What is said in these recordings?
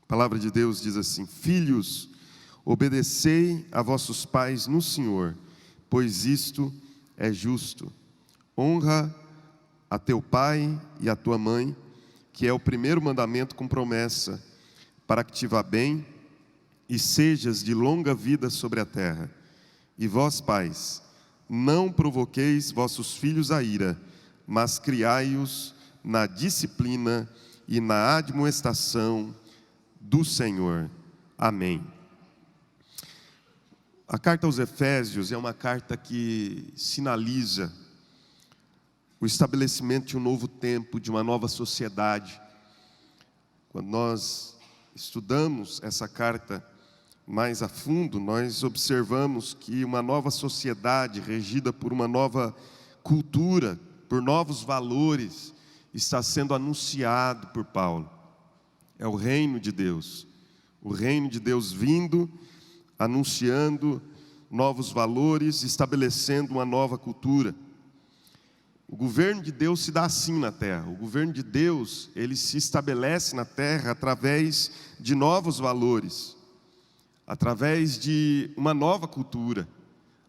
A palavra de Deus diz assim: filhos, obedecei a vossos pais no Senhor, pois isto é justo. Honra a teu pai e a tua mãe, que é o primeiro mandamento com promessa, para que te vá bem e sejas de longa vida sobre a terra. E vós, pais, não provoqueis vossos filhos a ira, mas criai-os na disciplina e na admoestação do Senhor. Amém. A carta aos Efésios é uma carta que sinaliza o estabelecimento de um novo tempo, de uma nova sociedade. Quando nós estudamos essa carta mais a fundo, nós observamos que uma nova sociedade, regida por uma nova cultura, por novos valores, está sendo anunciado por Paulo. É o reino de Deus. O reino de Deus vindo, anunciando novos valores, estabelecendo uma nova cultura. O governo de Deus se dá assim na terra. O governo de Deus, ele se estabelece na terra através de novos valores, através de uma nova cultura,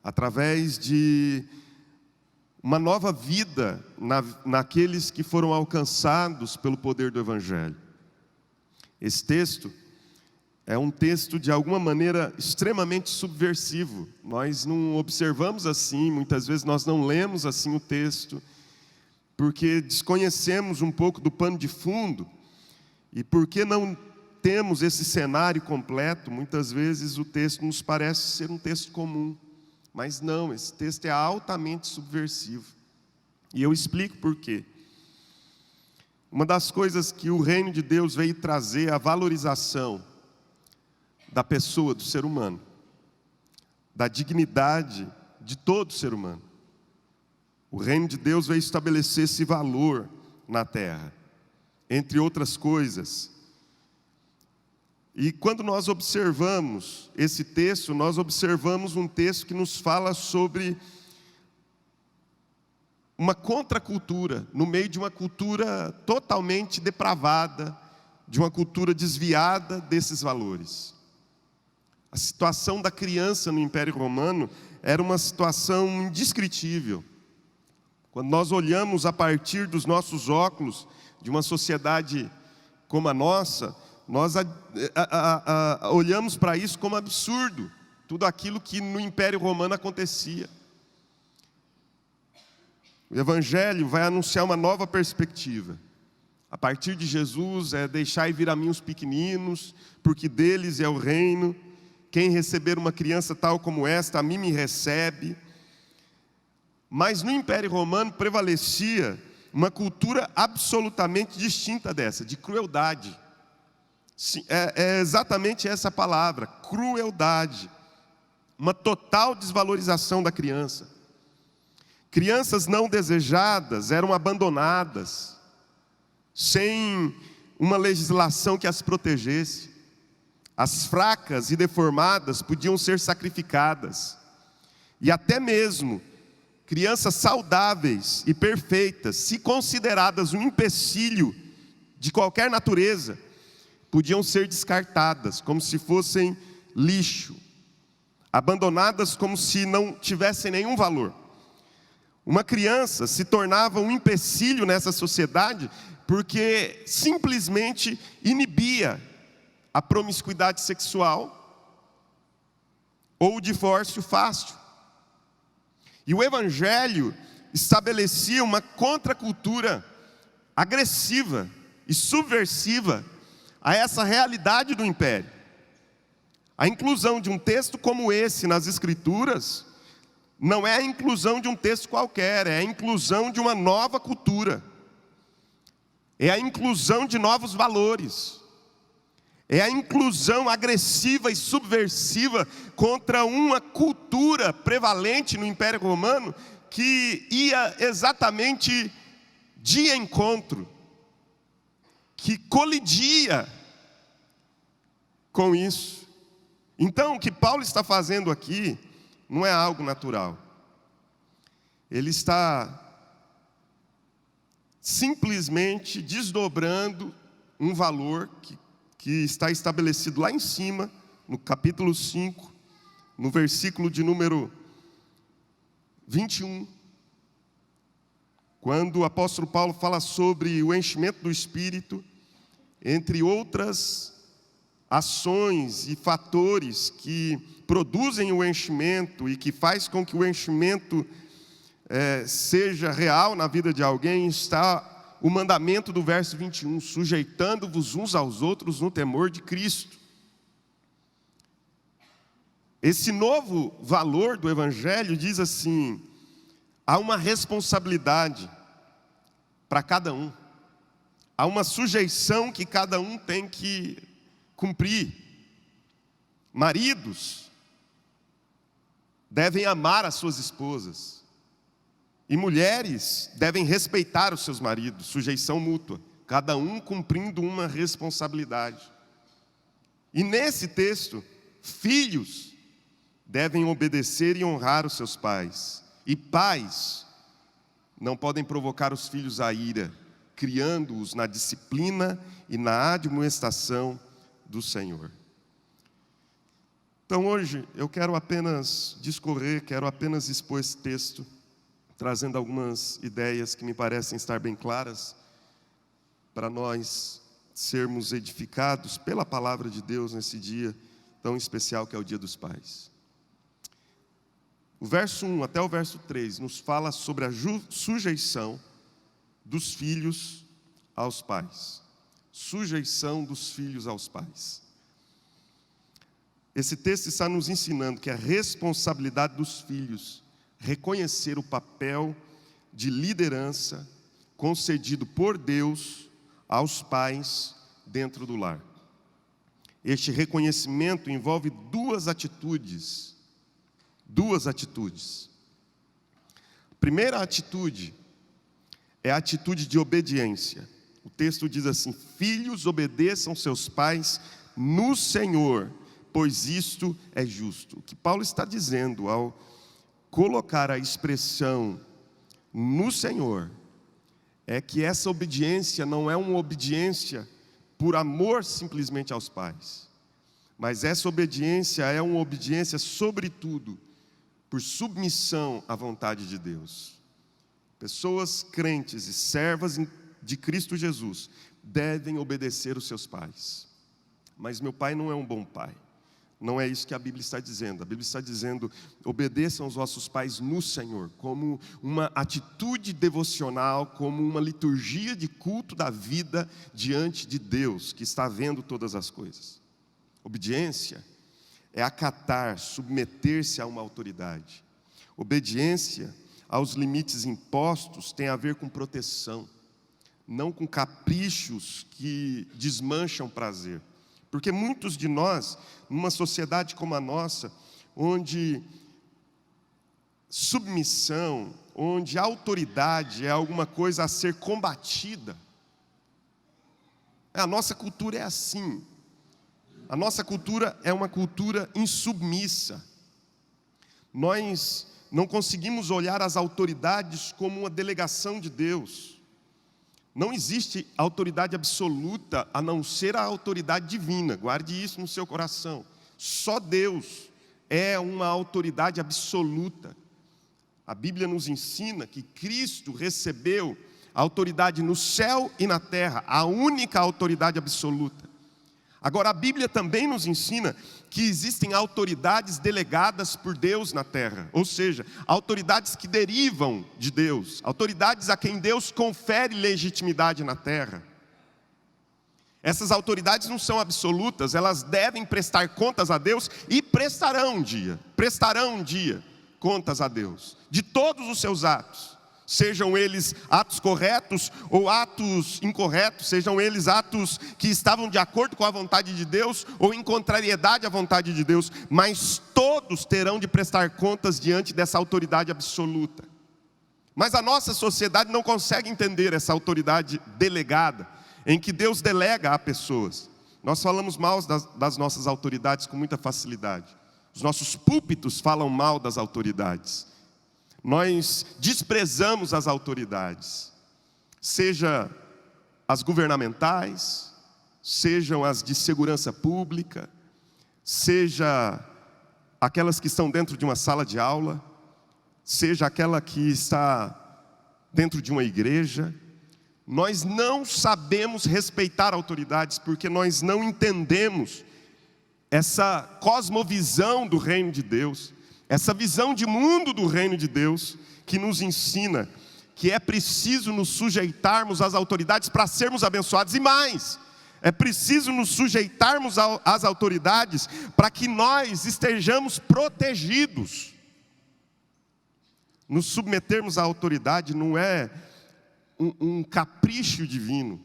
através de uma nova vida naqueles que foram alcançados pelo poder do Evangelho. Esse texto é um texto, de alguma maneira, extremamente subversivo. Nós não observamos assim, muitas vezes nós não lemos assim o texto, porque desconhecemos um pouco do pano de fundo, e porque não temos esse cenário completo, muitas vezes o texto nos parece ser um texto comum. Mas não, esse texto é altamente subversivo. E eu explico por quê. Uma das coisas que o reino de Deus veio trazer é a valorização da pessoa, do ser humano, da dignidade de todo ser humano. O reino de Deus veio estabelecer esse valor na terra, entre outras coisas. E quando nós observamos esse texto, nós observamos um texto que nos fala sobre uma contracultura, no meio de uma cultura totalmente depravada, de uma cultura desviada desses valores. A situação da criança no Império Romano era uma situação indescritível. Quando nós olhamos a partir dos nossos óculos de uma sociedade como a nossa, nós olhamos para isso como absurdo, tudo aquilo que no Império Romano acontecia. O Evangelho vai anunciar uma nova perspectiva. A partir de Jesus é deixai vir a mim os pequeninos, porque deles é o reino. Quem receber uma criança tal como esta, a mim me recebe. Mas no Império Romano prevalecia uma cultura absolutamente distinta dessa, de crueldade. Sim, é exatamente essa palavra, crueldade. Uma total desvalorização da criança. Crianças não desejadas eram abandonadas, sem uma legislação que as protegesse. As fracas e deformadas podiam ser sacrificadas. E até mesmo crianças saudáveis e perfeitas, se consideradas um empecilho de qualquer natureza, podiam ser descartadas, como se fossem lixo, abandonadas como se não tivessem nenhum valor. Uma criança se tornava um empecilho nessa sociedade porque simplesmente inibia a promiscuidade sexual ou o divórcio fácil. E o Evangelho estabelecia uma contracultura agressiva e subversiva a essa realidade do império. A inclusão de um texto como esse nas Escrituras não é a inclusão de um texto qualquer, é a inclusão de uma nova cultura. É a inclusão de novos valores. É a inclusão agressiva e subversiva contra uma cultura prevalente no Império Romano que ia exatamente de encontro, que colidia com isso. Então, o que Paulo está fazendo aqui não é algo natural. Ele está simplesmente desdobrando um valor que que está estabelecido lá em cima, no capítulo 5, no versículo de número 21, quando o apóstolo Paulo fala sobre o enchimento do Espírito, entre outras ações e fatores que produzem o enchimento e que faz com que o enchimento seja real na vida de alguém, está o mandamento do verso 21, sujeitando-vos uns aos outros no temor de Cristo. Esse novo valor do Evangelho diz assim: há uma responsabilidade para cada um, há uma sujeição que cada um tem que cumprir. Maridos devem amar as suas esposas, e mulheres devem respeitar os seus maridos, sujeição mútua, cada um cumprindo uma responsabilidade. E nesse texto, filhos devem obedecer e honrar os seus pais, e pais não podem provocar os filhos à ira, criando-os na disciplina e na admoestação do Senhor. Então hoje eu quero apenas discorrer, quero apenas expor esse texto, trazendo algumas ideias que me parecem estar bem claras, para nós sermos edificados pela palavra de Deus nesse dia tão especial que é o Dia dos Pais. O verso 1 até o verso 3 nos fala sobre a sujeição dos filhos aos pais. Sujeição dos filhos aos pais. Esse texto está nos ensinando que a responsabilidade dos filhos reconhecer o papel de liderança concedido por Deus aos pais dentro do lar. Este reconhecimento envolve duas atitudes. A primeira atitude é a atitude de obediência. O texto diz assim: filhos, obedeçam seus pais no Senhor, pois isto é justo. O que Paulo está dizendo ao colocar a expressão no Senhor é que essa obediência não é uma obediência por amor simplesmente aos pais, mas essa obediência é uma obediência sobretudo por submissão à vontade de Deus. Pessoas crentes e servas de Cristo Jesus devem obedecer os seus pais. Mas meu pai não é um bom pai. Não é isso que a Bíblia está dizendo. A Bíblia está dizendo: obedeçam os vossos pais no Senhor, como uma atitude devocional, como uma liturgia de culto da vida diante de Deus, que está vendo todas as coisas. Obediência é acatar, submeter-se a uma autoridade. Obediência aos limites impostos tem a ver com proteção, não com caprichos que desmancham prazer. Porque muitos de nós, numa sociedade como a nossa, onde submissão, onde autoridade é alguma coisa a ser combatida, a nossa cultura é assim. A nossa cultura é uma cultura insubmissa. Nós não conseguimos olhar as autoridades como uma delegação de Deus. Não existe autoridade absoluta a não ser a autoridade divina. Guarde isso no seu coração. Só Deus é uma autoridade absoluta. A Bíblia nos ensina que Cristo recebeu a autoridade no céu e na terra, a única autoridade absoluta. Agora, a Bíblia também nos ensina que existem autoridades delegadas por Deus na terra, ou seja, autoridades que derivam de Deus, autoridades a quem Deus confere legitimidade na terra. Essas autoridades não são absolutas, elas devem prestar contas a Deus e prestarão um dia contas a Deus, de todos os seus atos. Sejam eles atos corretos ou atos incorretos, sejam eles atos que estavam de acordo com a vontade de Deus ou em contrariedade à vontade de Deus, mas todos terão de prestar contas diante dessa autoridade absoluta. Mas a nossa sociedade não consegue entender essa autoridade delegada, em que Deus delega a pessoas. Nós falamos mal das nossas autoridades com muita facilidade. Os nossos púlpitos falam mal das autoridades. Nós desprezamos as autoridades, seja as governamentais, sejam as de segurança pública, seja aquelas que estão dentro de uma sala de aula, seja aquela que está dentro de uma igreja. Nós não sabemos respeitar autoridades porque nós não entendemos essa cosmovisão do reino de Deus, essa visão de mundo do reino de Deus, que nos ensina que é preciso nos sujeitarmos às autoridades para sermos abençoados, e mais, é preciso nos sujeitarmos às autoridades para que nós estejamos protegidos. Nos submetermos à autoridade não é um capricho divino.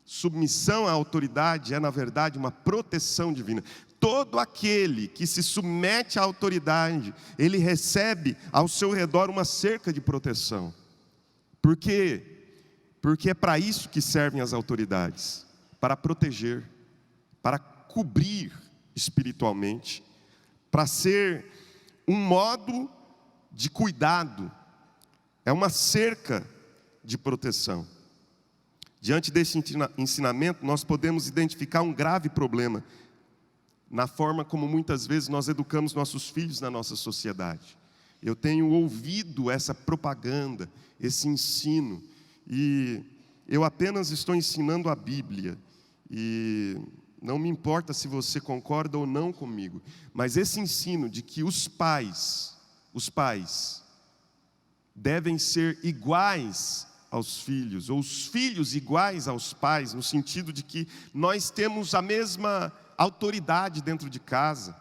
Submissão à autoridade é, na verdade, uma proteção divina. Todo aquele que se submete à autoridade, ele recebe ao seu redor uma cerca de proteção. Por quê? Porque é para isso que servem as autoridades. Para proteger, para cobrir espiritualmente, para ser um modo de cuidado, é uma cerca de proteção. Diante desse ensinamento, nós podemos identificar um grave problema na forma como muitas vezes nós educamos nossos filhos na nossa sociedade. Eu tenho ouvido essa propaganda, esse ensino, e eu apenas estou ensinando a Bíblia, e não me importa se você concorda ou não comigo, mas esse ensino de que os pais devem ser iguais aos filhos, ou os filhos iguais aos pais, no sentido de que nós temos a mesma autoridade dentro de casa.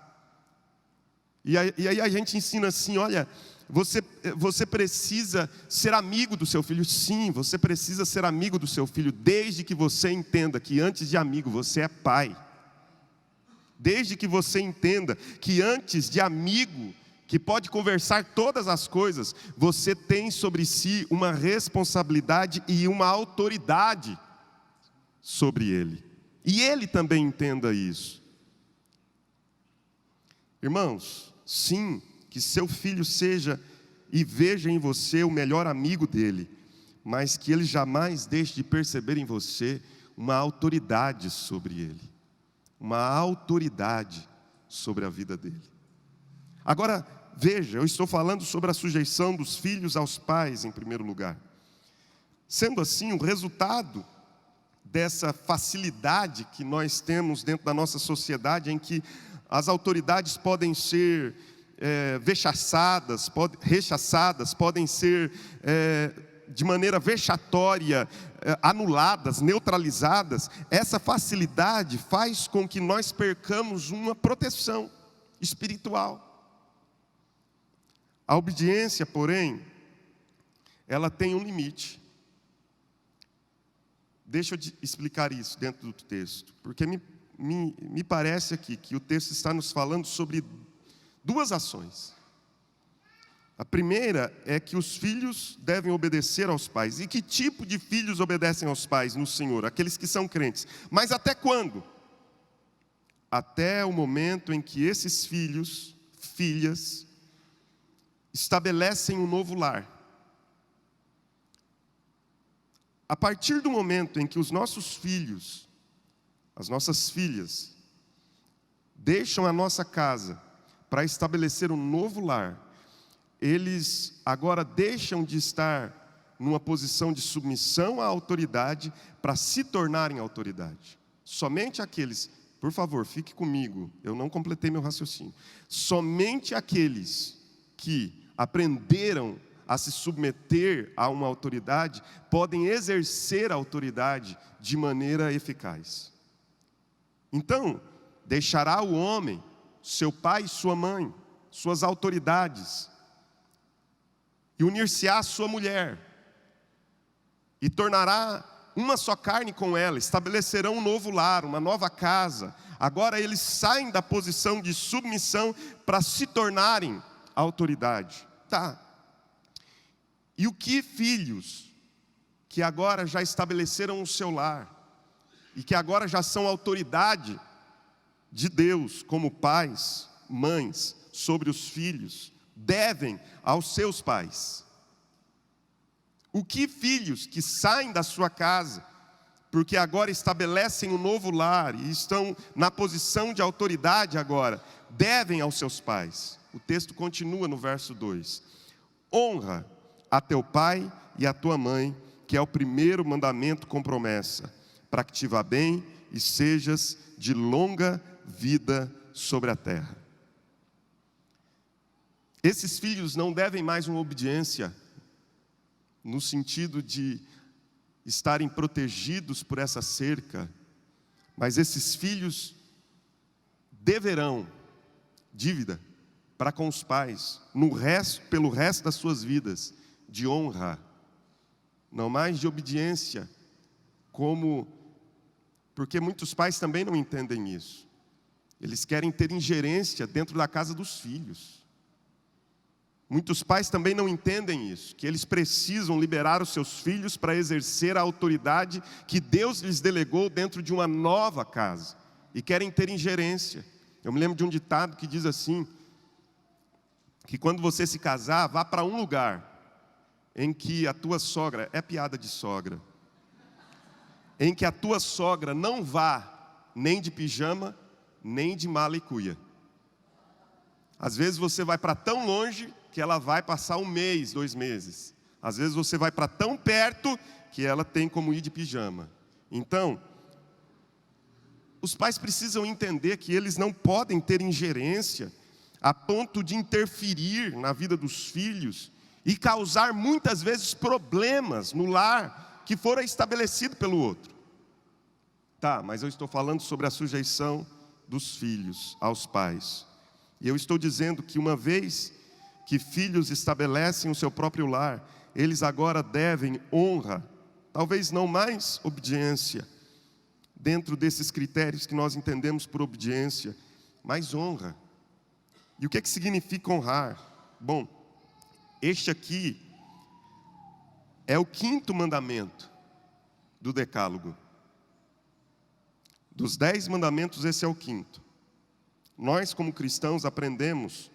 E aí a gente ensina assim, olha, você precisa ser amigo do seu filho. Sim, você precisa ser amigo do seu filho, desde que você entenda que antes de amigo você é pai. Desde que você entenda que antes de amigo, que pode conversar todas as coisas, você tem sobre si uma responsabilidade e uma autoridade sobre ele. E ele também entenda isso. Irmãos, sim, que seu filho seja e veja em você o melhor amigo dele, mas que ele jamais deixe de perceber em você uma autoridade sobre ele. Uma autoridade sobre a vida dele. Agora, veja, eu estou falando sobre a sujeição dos filhos aos pais em primeiro lugar. Sendo assim, o resultado dessa facilidade que nós temos dentro da nossa sociedade, em que as autoridades podem ser rechaçadas, podem ser de maneira vexatória, anuladas, neutralizadas. Essa facilidade faz com que nós percamos uma proteção espiritual. A obediência, porém, ela tem um limite. Deixa eu explicar isso dentro do texto, porque me parece aqui que o texto está nos falando sobre duas ações. A primeira é que os filhos devem obedecer aos pais. E que tipo de filhos obedecem aos pais no Senhor? Aqueles que são crentes. Mas até quando? Até o momento em que esses filhos, filhas, estabelecem um novo lar. A partir do momento em que os nossos filhos, as nossas filhas, deixam a nossa casa para estabelecer um novo lar, eles agora deixam de estar numa posição de submissão à autoridade para se tornarem autoridade. Somente aqueles, por favor, fique comigo, eu não completei meu raciocínio. Somente aqueles que aprenderam a se submeter a uma autoridade podem exercer a autoridade de maneira eficaz. Então, deixará o homem, seu pai e sua mãe, suas autoridades, e unir-se-á à sua mulher, e tornará uma só carne com ela, estabelecerão um novo lar, uma nova casa. Agora eles saem da posição de submissão para se tornarem autoridade. Tá. E o que filhos que agora já estabeleceram o seu lar, e que agora já são autoridade de Deus, como pais, mães, sobre os filhos, devem aos seus pais? O que filhos que saem da sua casa porque agora estabelecem um novo lar e estão na posição de autoridade agora, devem aos seus pais. O texto continua no verso 2. Honra a teu pai e a tua mãe, que é o primeiro mandamento com promessa, para que te vá bem e sejas de longa vida sobre a terra. Esses filhos não devem mais uma obediência, no sentido de estarem protegidos por essa cerca, mas esses filhos deverão dívida para com os pais, pelo resto das suas vidas, de honra, não mais de obediência, porque muitos pais também não entendem isso. Eles querem ter ingerência dentro da casa dos filhos. Muitos pais também não entendem isso, que eles precisam liberar os seus filhos para exercer a autoridade que Deus lhes delegou dentro de uma nova casa, e querem ter ingerência. Eu me lembro de um ditado que diz assim, que quando você se casar, vá para um lugar em que a tua sogra, é piada de sogra, em que a tua sogra não vá nem de pijama, nem de mala e cuia. Às vezes você vai para tão longe que ela vai passar 1 mês, 2 meses. Às vezes você vai para tão perto que ela tem como ir de pijama. Então, os pais precisam entender que eles não podem ter ingerência a ponto de interferir na vida dos filhos e causar muitas vezes problemas no lar que fora estabelecido pelo outro. Tá, mas eu estou falando sobre a sujeição dos filhos aos pais. E eu estou dizendo que uma vez que filhos estabelecem o seu próprio lar, eles agora devem honra, talvez não mais obediência, dentro desses critérios que nós entendemos por obediência, mas honra. E o que significa honrar? Bom, este aqui é o 5º mandamento do Decálogo. Dos 10 mandamentos, esse é o 5º. Nós, como cristãos, aprendemos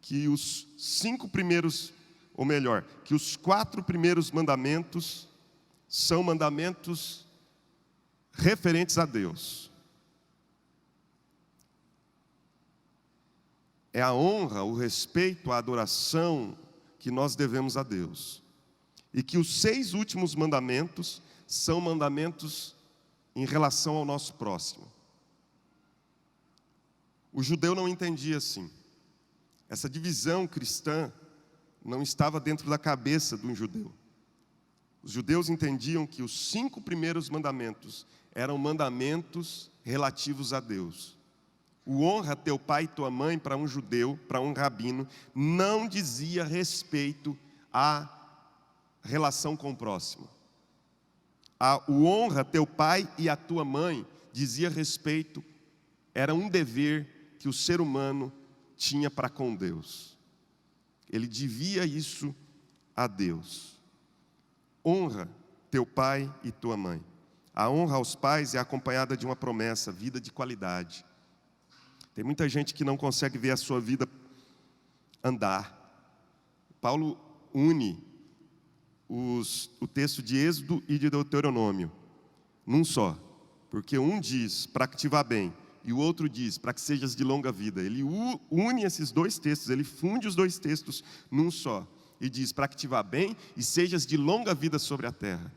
que os 5 primeiros, ou melhor, que os 4 primeiros mandamentos são mandamentos referentes a Deus. É a honra, o respeito, a adoração que nós devemos a Deus. E que os 6 últimos mandamentos são mandamentos em relação ao nosso próximo. O judeu não entendia assim. Essa divisão cristã não estava dentro da cabeça de um judeu. Os judeus entendiam que os 5 primeiros mandamentos eram mandamentos relativos a Deus. O honra teu pai e tua mãe, para um judeu, para um rabino, não dizia respeito à relação com o próximo. O honra teu pai e a tua mãe dizia respeito, era um dever que o ser humano tinha para com Deus. Ele devia isso a Deus. Honra teu pai e tua mãe. A honra aos pais é acompanhada de uma promessa, vida de qualidade. Tem muita gente que não consegue ver a sua vida andar. Paulo une o texto de Êxodo e de Deuteronômio num só, porque um diz para que te vá bem e o outro diz para que sejas de longa vida. Ele une esses 2 textos, ele funde os 2 textos num só e diz para que te vá bem e sejas de longa vida sobre a terra.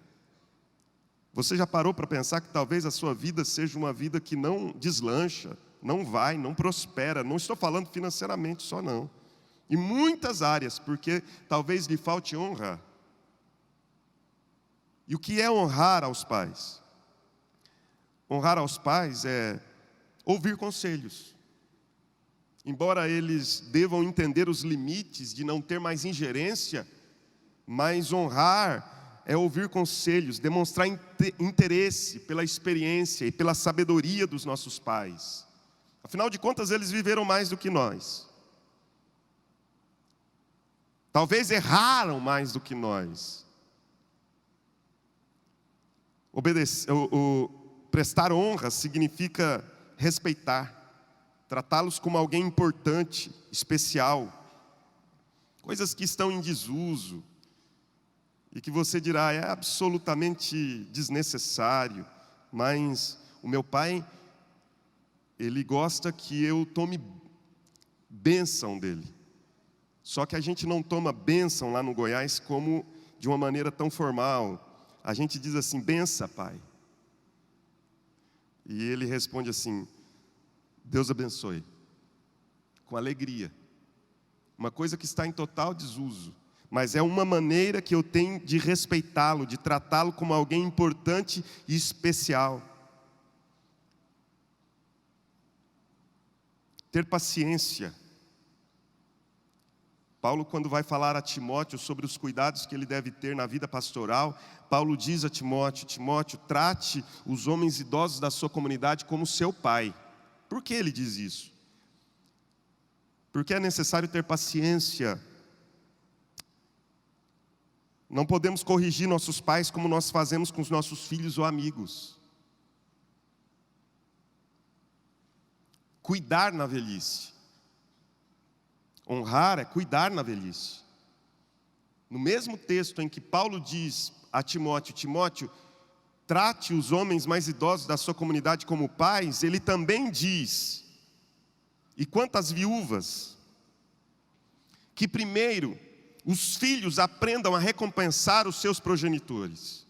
Você já parou para pensar que talvez a sua vida seja uma vida que não deslancha, não vai, não prospera? Não estou falando financeiramente só não, em muitas áreas, porque talvez lhe falte honra. E o que é honrar aos pais? Honrar aos pais é ouvir conselhos. Embora eles devam entender os limites de não ter mais ingerência, mas honrar é ouvir conselhos, demonstrar interesse pela experiência e pela sabedoria dos nossos pais. Afinal de contas, eles viveram mais do que nós. Talvez erraram mais do que nós. Prestar honra significa respeitar, tratá-los como alguém importante, especial, coisas que estão em desuso, e que você dirá, é absolutamente desnecessário, mas o meu pai, ele gosta que eu tome bênção dele. Só que a gente não toma bênção lá no Goiás como de uma maneira tão formal. A gente diz assim, bença, pai. E ele responde assim, Deus abençoe, com alegria. Uma coisa que está em total desuso, mas é uma maneira que eu tenho de respeitá-lo, de tratá-lo como alguém importante e especial. Ter paciência. Paulo, quando vai falar a Timóteo sobre os cuidados que ele deve ter na vida pastoral, Paulo diz a Timóteo, Timóteo, trate os homens idosos da sua comunidade como seu pai. Por que ele diz isso? Porque é necessário ter paciência. Não podemos corrigir nossos pais como nós fazemos com os nossos filhos ou amigos. Cuidar na velhice. Honrar é cuidar na velhice. No mesmo texto em que Paulo diz a Timóteo, Timóteo, trate os homens mais idosos da sua comunidade como pais, ele também diz, e quantas viúvas, que primeiro os filhos aprendam a recompensar os seus progenitores.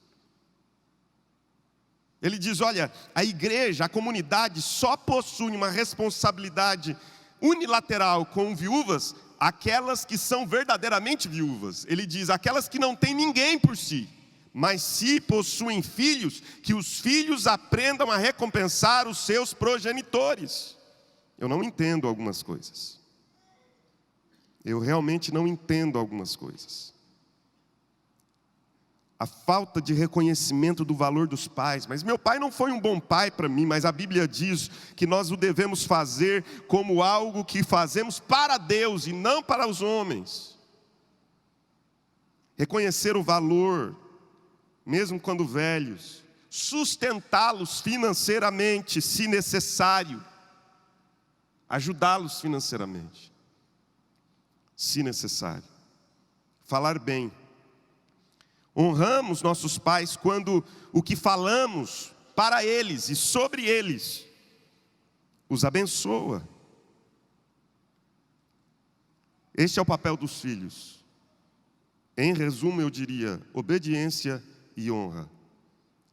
Ele diz, olha, a igreja, a comunidade só possui uma responsabilidade unilateral com viúvas, aquelas que são verdadeiramente viúvas. Ele diz, aquelas que não têm ninguém por si, mas se possuem filhos, que os filhos aprendam a recompensar os seus progenitores. Eu não entendo algumas coisas. Eu realmente não entendo algumas coisas. A falta de reconhecimento do valor dos pais. Mas meu pai não foi um bom pai para mim, mas a Bíblia diz que nós o devemos fazer como algo que fazemos para Deus e não para os homens. Reconhecer o valor, mesmo quando velhos. Sustentá-los financeiramente, se necessário. Ajudá-los financeiramente, se necessário. Falar bem. Honramos nossos pais quando o que falamos para eles e sobre eles os abençoa. Este é o papel dos filhos. Em resumo, eu diria, obediência e honra.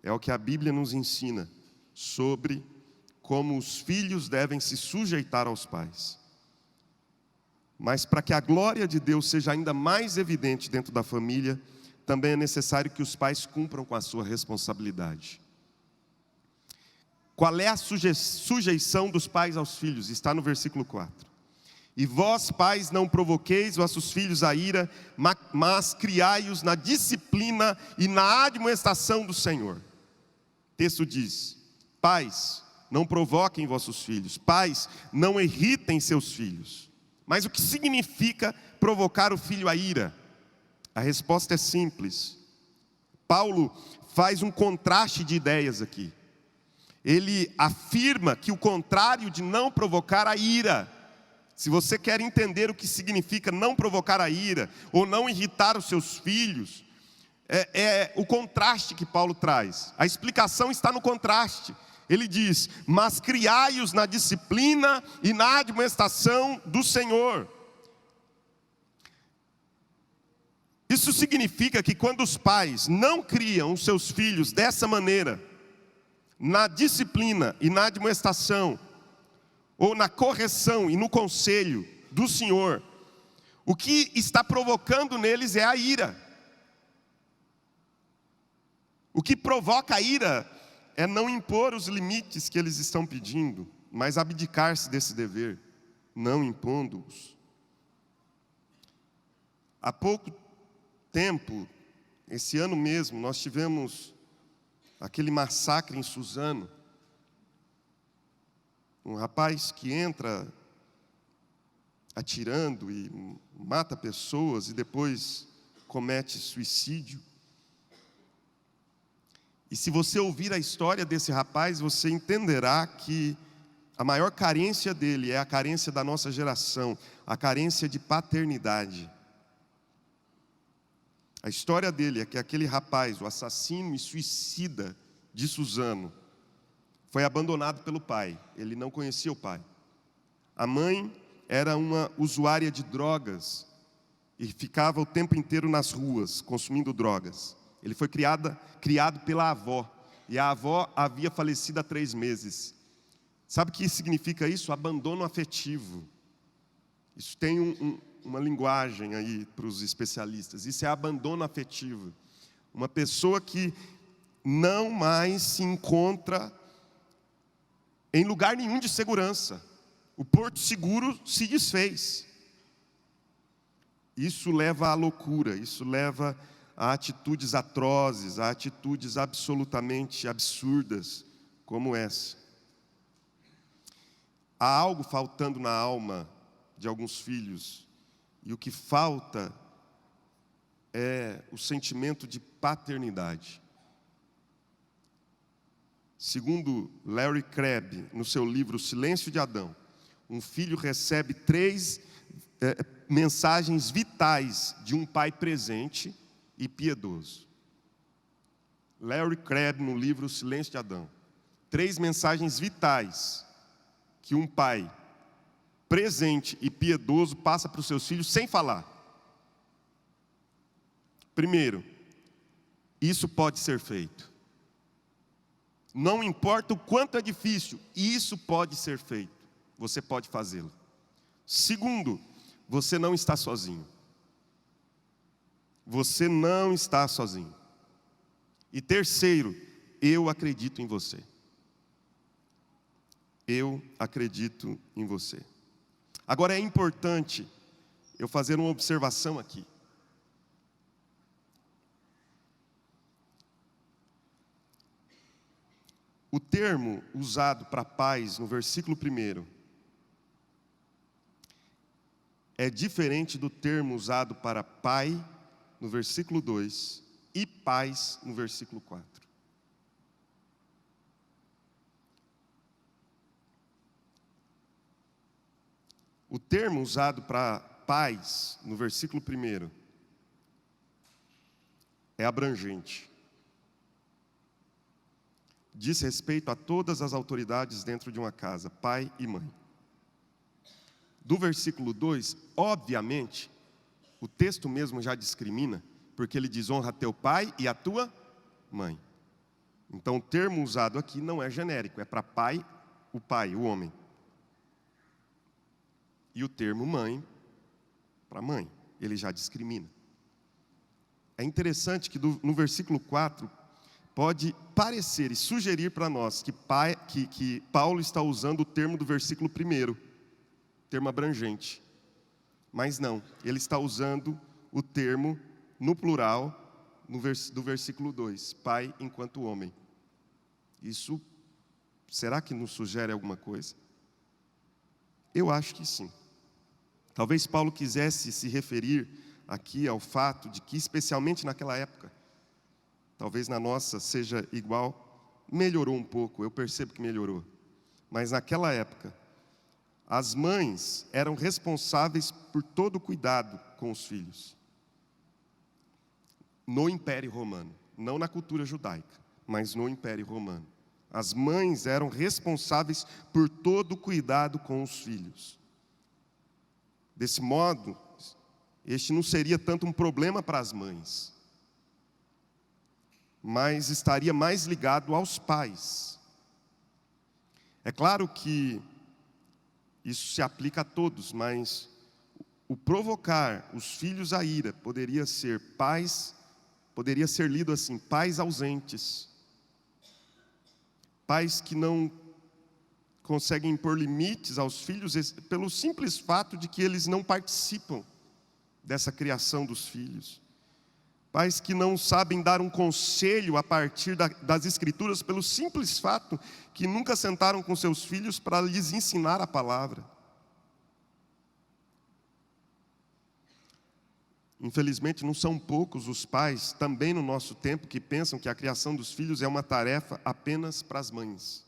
É o que a Bíblia nos ensina sobre como os filhos devem se sujeitar aos pais. Mas para que a glória de Deus seja ainda mais evidente dentro da família, também é necessário que os pais cumpram com a sua responsabilidade. Qual é a sujeição dos pais aos filhos? Está no versículo 4. E vós, pais, não provoqueis vossos filhos a ira, mas criai-os na disciplina e na admoestação do Senhor. O texto diz, pais, não provoquem vossos filhos. Pais, não irritem seus filhos. Mas o que significa provocar o filho à ira? A resposta é simples. Paulo faz um contraste de ideias aqui. Ele afirma que o contrário de não provocar a ira, se você quer entender o que significa não provocar a ira, ou não irritar os seus filhos, é o contraste que Paulo traz. A explicação está no contraste. Ele diz, mas criai-os na disciplina e na admoestação do Senhor. Isso significa que quando os pais não criam os seus filhos dessa maneira, na disciplina e na admoestação, ou na correção e no conselho do Senhor, o que está provocando neles é a ira. O que provoca a ira é não impor os limites que eles estão pedindo, mas abdicar-se desse dever, não impondo-os. Há pouco tempo, esse ano mesmo, nós tivemos aquele massacre em Suzano. Um rapaz que entra atirando e mata pessoas e depois comete suicídio. E se você ouvir a história desse rapaz, você entenderá que a maior carência dele é a carência da nossa geração, a carência de paternidade. A história dele é que aquele rapaz, o assassino e suicida de Suzano, foi abandonado pelo pai. Ele não conhecia o pai. A mãe era uma usuária de drogas e ficava o tempo inteiro nas ruas, consumindo drogas. Ele foi criado pela avó, e a avó havia falecido há 3 meses. Sabe o que significa isso? Abandono afetivo. Isso tem uma linguagem aí para os especialistas. Isso é abandono afetivo. Uma pessoa que não mais se encontra em lugar nenhum de segurança. O porto seguro se desfez. Isso leva à loucura, isso leva a atitudes atrozes, a atitudes absolutamente absurdas como essa. Há algo faltando na alma de alguns filhos, e o que falta é o sentimento de paternidade. Segundo Larry Crabb, no seu livro O Silêncio de Adão, um filho recebe 3 mensagens vitais de um pai presente e piedoso. Larry Crabb, no livro O Silêncio de Adão. 3 mensagens vitais que um pai presente e piedoso passa para os seus filhos sem falar. Primeiro, isso pode ser feito. Não importa o quanto é difícil, isso pode ser feito. Você pode fazê-lo. Segundo, você não está sozinho. Você não está sozinho. E terceiro, eu acredito em você. Eu acredito em você. Agora é importante eu fazer uma observação aqui. O termo usado para pais no versículo 1 é diferente do termo usado para pai no versículo 2 e pais no versículo 4. O termo usado para pais no versículo 1 é abrangente. Diz respeito a todas as autoridades dentro de uma casa, pai e mãe. Do versículo 2, obviamente, o texto mesmo já discrimina, porque ele diz: honra teu pai e a tua mãe. Então o termo usado aqui não é genérico, é para pai, o homem. E o termo mãe, para mãe, ele já discrimina. É interessante que no versículo 4, pode parecer e sugerir para nós que Paulo está usando o termo do versículo 1, termo abrangente. Mas não, ele está usando o termo no plural do versículo 2, pai enquanto homem. Isso, será que nos sugere alguma coisa? Eu acho que sim. Talvez Paulo quisesse se referir aqui ao fato de que, especialmente naquela época, talvez na nossa seja igual, melhorou um pouco, eu percebo que melhorou. Mas naquela época, as mães eram responsáveis por todo o cuidado com os filhos. No Império Romano, não na cultura judaica, mas no Império Romano. As mães eram responsáveis por todo o cuidado com os filhos. Desse modo, este não seria tanto um problema para as mães, mas estaria mais ligado aos pais. É claro que isso se aplica a todos, mas o provocar os filhos à ira poderia ser lido assim: pais ausentes, pais que não conseguem impor limites aos filhos pelo simples fato de que eles não participam dessa criação dos filhos. Pais que não sabem dar um conselho a partir das Escrituras pelo simples fato que nunca sentaram com seus filhos para lhes ensinar a palavra. Infelizmente, não são poucos os pais, também no nosso tempo, que pensam que a criação dos filhos é uma tarefa apenas para as mães.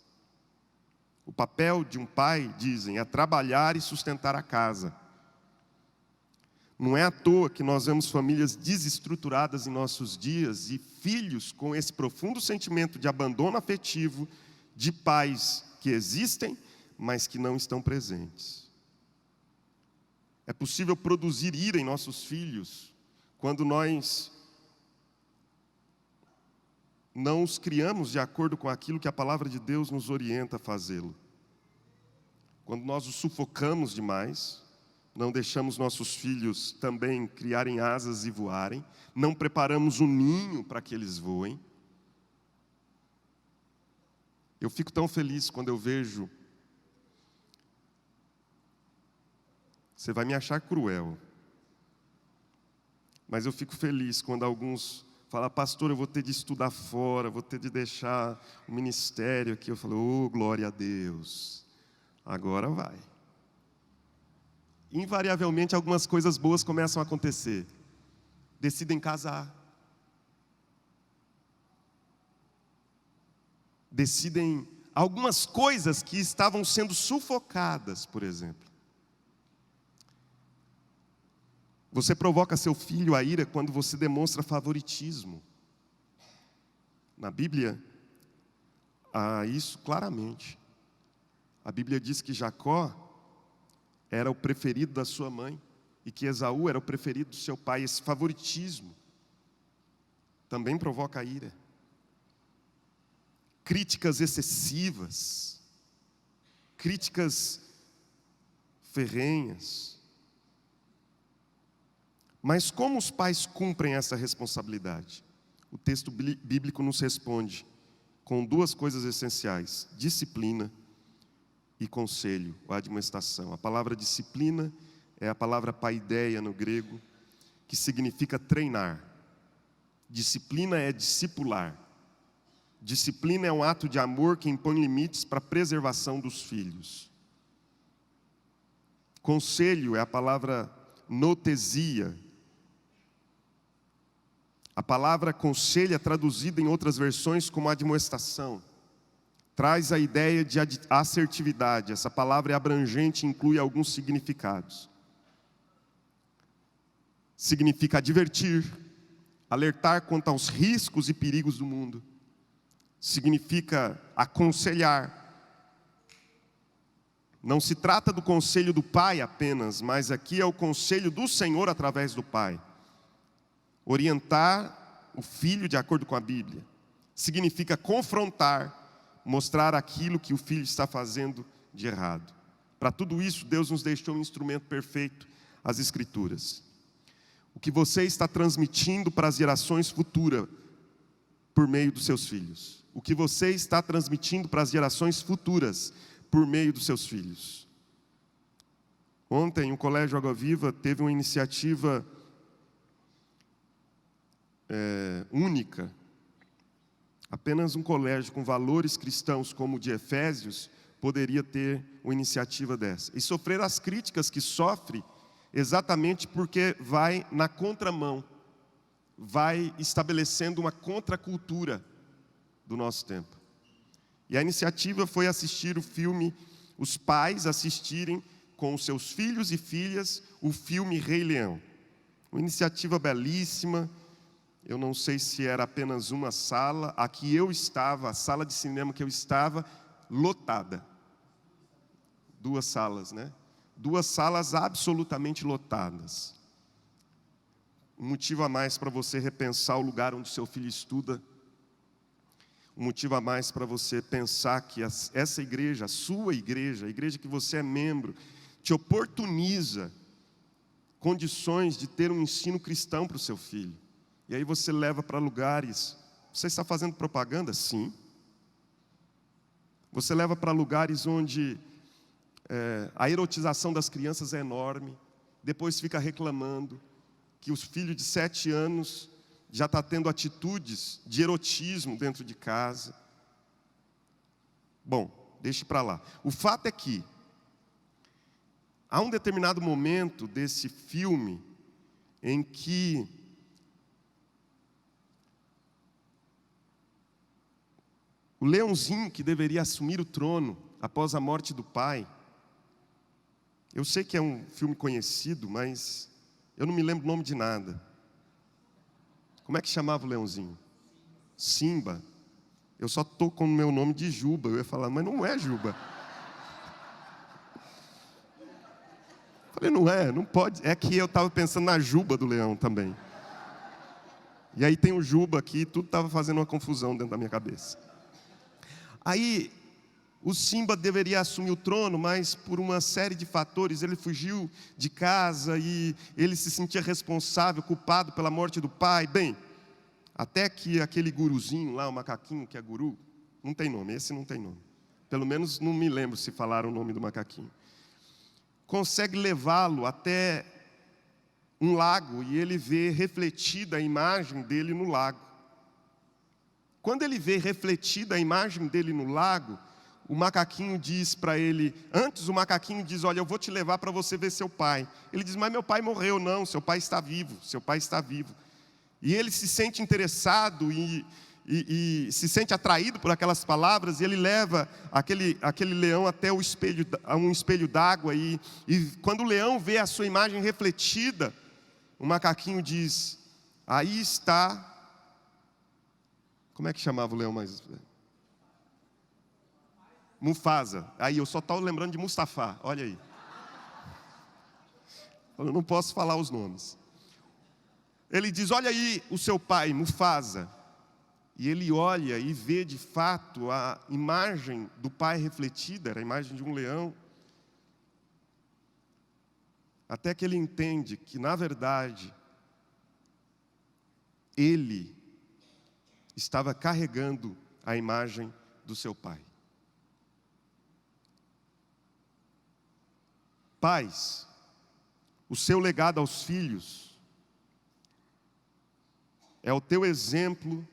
O papel de um pai, dizem, é trabalhar e sustentar a casa. Não é à toa que nós vemos famílias desestruturadas em nossos dias e filhos com esse profundo sentimento de abandono afetivo, de pais que existem, mas que não estão presentes. É possível produzir ira em nossos filhos quando nós não os criamos de acordo com aquilo que a palavra de Deus nos orienta a fazê-lo. Quando nós os sufocamos demais, não deixamos nossos filhos também criarem asas e voarem, não preparamos um ninho para que eles voem. Eu fico tão feliz quando eu vejo, você vai me achar cruel, mas eu fico feliz quando alguns falam: pastor, eu vou ter de estudar fora, vou ter de deixar o ministério aqui. Eu falo: oh, glória a Deus, agora vai. Invariavelmente algumas coisas boas começam a acontecer. Decidem casar. Decidem algumas coisas que estavam sendo sufocadas, por exemplo. Você provoca seu filho à ira quando você demonstra favoritismo. Na Bíblia, há isso claramente. A Bíblia diz que Jacó era o preferido da sua mãe e que Esaú era o preferido do seu pai. Esse favoritismo também provoca ira. Críticas excessivas, críticas ferrenhas. Mas como os pais cumprem essa responsabilidade? O texto bíblico nos responde com duas coisas essenciais: disciplina e conselho, ou admoestação. A palavra disciplina é a palavra paideia no grego, que significa treinar. Disciplina é discipular. Disciplina é um ato de amor que impõe limites para a preservação dos filhos. Conselho é a palavra notesia. A palavra conselho é traduzida em outras versões como admoestação. Traz a ideia de assertividade. Essa palavra é abrangente e inclui alguns significados. Significa advertir, alertar quanto aos riscos e perigos do mundo. Significa aconselhar. Não se trata do conselho do pai apenas, mas aqui é o conselho do Senhor através do pai. Orientar o filho de acordo com a Bíblia. Significa confrontar, mostrar aquilo que o filho está fazendo de errado. Para tudo isso, Deus nos deixou um instrumento perfeito, as Escrituras. O que você está transmitindo para as gerações futuras por meio dos seus filhos. O que você está transmitindo para as gerações futuras por meio dos seus filhos. Ontem, o Colégio Água Viva teve uma iniciativa única. Apenas um colégio com valores cristãos como o de Efésios poderia ter uma iniciativa dessa. E sofrer as críticas que sofre exatamente porque vai na contramão, vai estabelecendo uma contracultura do nosso tempo. E a iniciativa foi assistir o filme, os pais assistirem com os seus filhos e filhas o filme Rei Leão. Uma iniciativa belíssima. Eu não sei se era apenas uma sala. Aqui eu estava, a sala de cinema que eu estava, lotada. 2 salas, né? 2 salas absolutamente lotadas. Um motivo a mais para você repensar o lugar onde seu filho estuda. Um motivo a mais para você pensar que essa igreja, a sua igreja, a igreja que você é membro, te oportuniza condições de ter um ensino cristão para o seu filho. E aí você leva para lugares. Você está fazendo propaganda? Sim. Você leva para lugares onde a erotização das crianças é enorme. Depois fica reclamando que os filhos de 7 anos já está tendo atitudes de erotismo dentro de casa. Bom, deixe para lá. O fato é que há um determinado momento desse filme em que o leãozinho que deveria assumir o trono após a morte do pai, eu sei que é um filme conhecido, mas Eu não me lembro o nome de nada. Como é que chamava o leãozinho? Simba. Eu só estou com o meu nome de Juba. Eu ia falar, mas não é Juba. Falei, não é, não pode. É que eu estava pensando na Juba do leão também. E aí tem o Juba aqui, tudo estava fazendo uma confusão dentro da minha cabeça. Aí, o Simba deveria assumir o trono, mas por uma série de fatores, ele fugiu de casa e ele se sentia responsável, culpado pela morte do pai. Bem, até que aquele guruzinho lá, o macaquinho que é guru, não tem nome, esse não tem nome. Pelo menos não me lembro se falaram o nome do macaquinho. Consegue levá-lo até um lago e ele vê refletida a imagem dele no lago. Quando ele vê refletida a imagem dele no lago, o macaquinho diz para ele, antes o macaquinho diz, olha, eu vou te levar para você ver seu pai. Ele diz, mas meu pai morreu. Não, seu pai está vivo, seu pai está vivo. E ele se sente interessado e se sente atraído por aquelas palavras, e ele leva aquele leão até um espelho d'água, e quando o leão vê a sua imagem refletida, o macaquinho diz, aí está, como é que chamava o leão mais? Mufasa. Aí eu só estou lembrando de Mustafá, olha aí. Eu não posso falar os nomes. Ele diz, olha aí o seu pai, Mufasa. E ele olha e vê de fato a imagem do pai refletida, era a imagem de um leão. Até que ele entende que, na verdade, ele estava carregando a imagem do seu pai. Pais, o seu legado aos filhos é o teu exemplo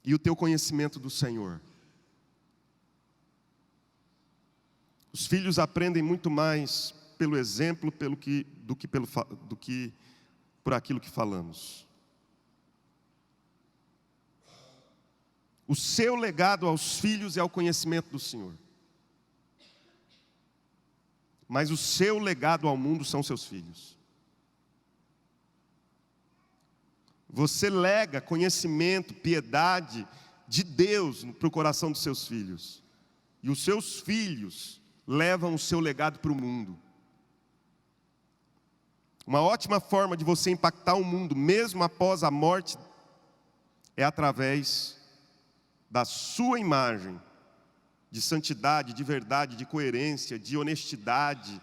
e o teu conhecimento do Senhor. Os filhos aprendem muito mais pelo exemplo do que por aquilo que falamos. O seu legado aos filhos é o conhecimento do Senhor. Mas o seu legado ao mundo são seus filhos. Você lega conhecimento, piedade de Deus para o coração dos seus filhos. E os seus filhos levam o seu legado para o mundo. Uma ótima forma de você impactar o mundo, mesmo após a morte, é através da sua imagem de santidade, de verdade, de coerência, de honestidade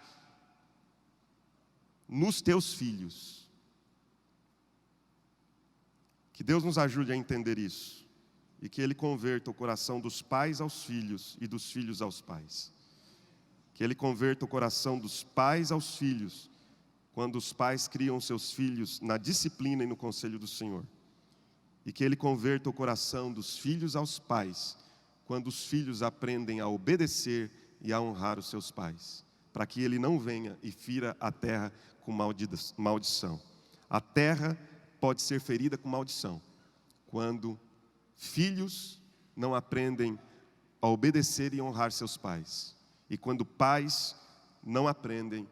nos teus filhos. Que Deus nos ajude a entender isso e que Ele converta o coração dos pais aos filhos e dos filhos aos pais. Que Ele converta o coração dos pais aos filhos, quando os pais criam seus filhos na disciplina e no conselho do Senhor. E que Ele converta o coração dos filhos aos pais, quando os filhos aprendem a obedecer e a honrar os seus pais, para que Ele não venha e fira a terra com maldição. A terra pode ser ferida com maldição, quando filhos não aprendem a obedecer e honrar seus pais, e quando pais não aprendem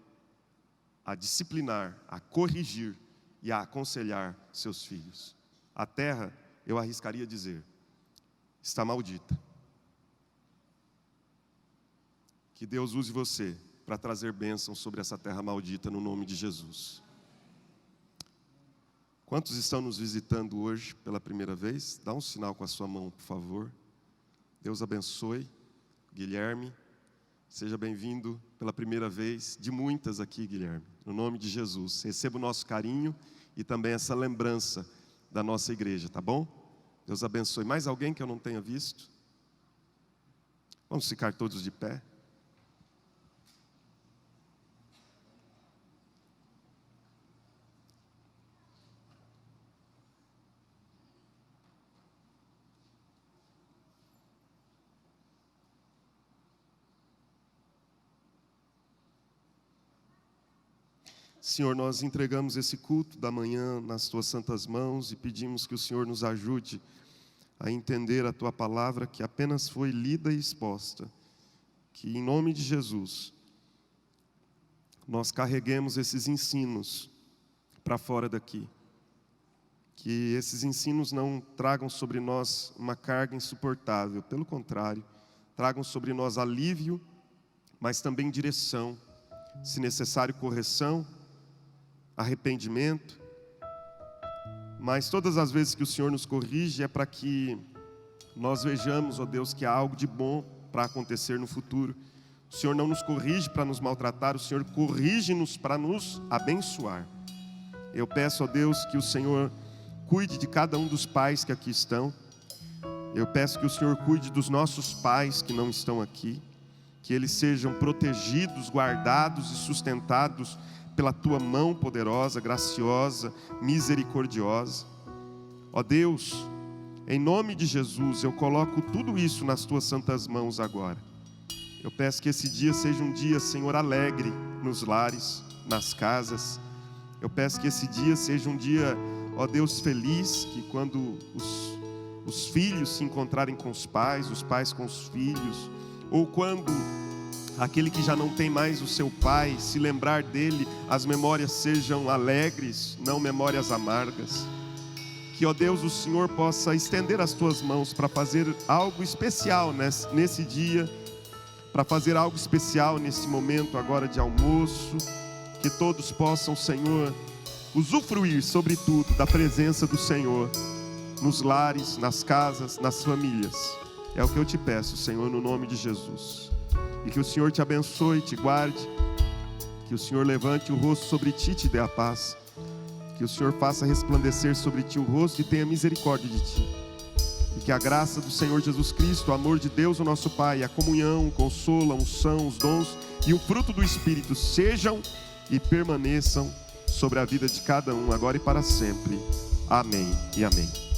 a disciplinar, a corrigir e a aconselhar seus filhos. A terra, eu arriscaria dizer, está maldita. Que Deus use você para trazer bênção sobre essa terra maldita no nome de Jesus. Quantos estão nos visitando hoje pela primeira vez? Dá um sinal com a sua mão, por favor. Deus abençoe. Guilherme, seja bem-vindo pela primeira vez, de muitas aqui, Guilherme. No nome de Jesus. Receba o nosso carinho e também essa lembrança da nossa igreja, tá bom? Deus abençoe. Mais alguém que eu não tenha visto? Vamos ficar todos de pé. Senhor, nós entregamos esse culto da manhã nas Tuas santas mãos e pedimos que o Senhor nos ajude a entender a Tua palavra, que apenas foi lida e exposta, que em nome de Jesus, nós carreguemos esses ensinos para fora daqui. Que esses ensinos não tragam sobre nós uma carga insuportável, pelo contrário, tragam sobre nós alívio, mas também direção, se necessário correção, arrependimento. Mas todas as vezes que o Senhor nos corrige é para que nós vejamos, ó Deus, que há algo de bom para acontecer no futuro. O Senhor não nos corrige para nos maltratar, o Senhor corrige-nos para nos abençoar. Eu peço, ó Deus, que o Senhor cuide de cada um dos pais que aqui estão. Eu peço que o Senhor cuide dos nossos pais que não estão aqui, que eles sejam protegidos, guardados e sustentados pela Tua mão poderosa, graciosa, misericordiosa. Ó Deus, em nome de Jesus, eu coloco tudo isso nas Tuas santas mãos agora. Eu peço que esse dia seja um dia, Senhor, alegre nos lares, nas casas. Eu peço que esse dia seja um dia, ó Deus, feliz, que quando os filhos se encontrarem com os pais com os filhos, ou quando aquele que já não tem mais o seu pai, se lembrar dele, as memórias sejam alegres, não memórias amargas. Que, ó Deus, o Senhor possa estender as Tuas mãos para fazer algo especial nesse dia, para fazer algo especial nesse momento agora de almoço, que todos possam, Senhor, usufruir, sobretudo, da presença do Senhor, nos lares, nas casas, nas famílias. É o que eu te peço, Senhor, no nome de Jesus. E que o Senhor te abençoe, te guarde, que o Senhor levante o rosto sobre ti e te dê a paz, que o Senhor faça resplandecer sobre ti o rosto e tenha misericórdia de ti. E que a graça do Senhor Jesus Cristo, o amor de Deus, o nosso Pai, a comunhão, o consolo, a unção, os dons e o fruto do Espírito sejam e permaneçam sobre a vida de cada um, agora e para sempre. Amém e amém.